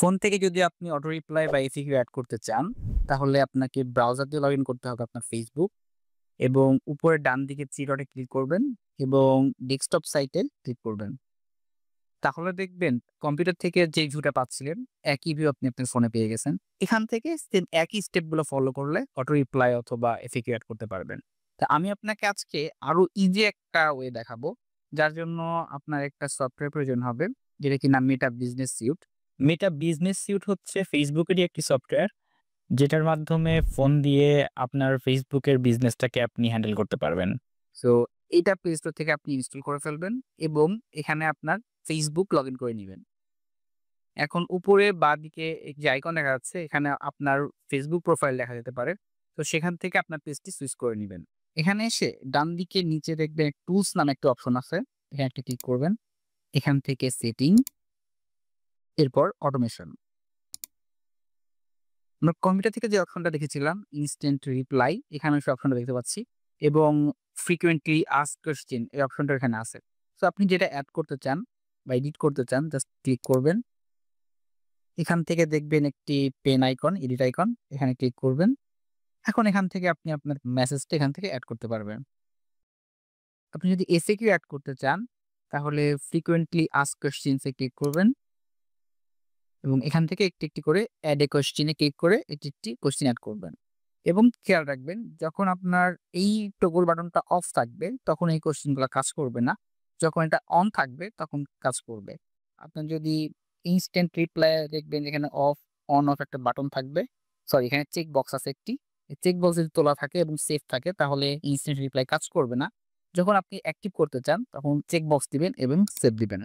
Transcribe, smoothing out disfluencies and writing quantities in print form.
Phone থেকে যদি আপনি অটো রিপ্লাই বা এসিকিউ এড করতে চান, তাহলে আপনাকে ব্রাউজার দিয়ে লগইন করতে হবে আপনার Facebook এবং উপরের ডান দিকে 3 ডটে ক্লিক করবেন এবং ডেস্কটপ সাইটে ক্লিক করবেন। তাহলে দেখবেন কম্পিউটার থেকে যে ভিউটা পাচ্ছিলেন, একই ভিউ আপনি আপনার ফোনে পেয়ে গেছেন। এখান থেকে সেম একই স্টেপগুলো ফলো করলে অটো রিপ্লাই অথবা এসিকিউ এড করতে পারবেন। তো আমি আপনাকে আজকে আরো ইজি একটা ওয়ে দেখাবো, যার জন্য আপনার একটা সফটওয়্যার প্রয়োজন হবে, যেটা কিনা মেটা বিজনেস সিউট। মেটা বিজনেস সিউট হচ্ছে ফেসবুকেরই একটি সফটওয়্যার, যেটার মাধ্যমে ফোন দিয়ে আপনার ফেসবুকের বিজনেসটাকে আপনি হ্যান্ডেল করতে পারবেন। সো এইটা প্লে স্টোর থেকে আপনি ইনস্টল করে ফেলবেন এবং এখানে আপনার ফেসবুক লগইন করে নিবেন। এখন উপরে বাঁদিকে যে আইকন দেখা যাচ্ছে, এখানে আপনার ফেসবুক প্রোফাইল দেখা যেতে পারে। তো সেখান থেকে আপনার পেজটি সুইচ করে নিবেন। এখানে এসে ডান দিকে নিচে দেখবেন টুলস নামে একটা অপশন আছে। এখানে একটা ক্লিক করবেন। এখান থেকে সেটিং, এরপর অটোমেশন। আমরা কম্পিউটার থেকে যে অপশনটা দেখেছিলাম ইনস্ট্যান্ট রিপ্লাই, এখানে সেই অপশনটা দেখতে পাচ্ছি এবং ফ্রিকোয়েন্টলি আস্কড কোয়েশ্চেন এই অপশনটা এখানে আছে। সো আপনি যেটা এড করতে চান বা এডিট করতে চান জাস্ট ক্লিক করবেন। এখান থেকে দেখবেন একটি পেন আইকন, এডিট আইকন, এখানে ক্লিক করবেন। এখন এখান থেকে আপনি আপনার মেসেজটা এখান থেকে এড করতে পারবেন। আপনি যদি এসএকিউ এড করতে চান তাহলে ফ্রিকোয়েন্টলি আস্কড কোয়েশ্চেনস এ ক্লিক করবেন এবং এখান থেকে একটি, একটি করে এড এ কোয়েশ্চেন এ ক্লিক করে একটি, একটি কোয়েশ্চেন এড করবেন। এবং খেয়াল রাখবেন যখন আপনার এই টগল বাটনটা অফ থাকবে তখন এই কোয়েশ্চেনগুলো কাজ করবে না। যখন এটা অন থাকবে তখন কাজ করবে। আপনার যদি ইনস্ট্যান্ট রিপ্লাই দেখবেন এখানে অফ, অন অফ একটা বাটন থাকবে। সরি, এখানে চেক বক্স আছে একটি। এই চেক বক্স যদি তোলা থাকে এবং সেভ থাকে তাহলে ইনস্ট্যান্ট রিপ্লাই কাজ করবে না। যখন আপনি অ্যাক্টিভ করতে চান তখন চেক বক্স দিবেন এবং সেভ দিবেন।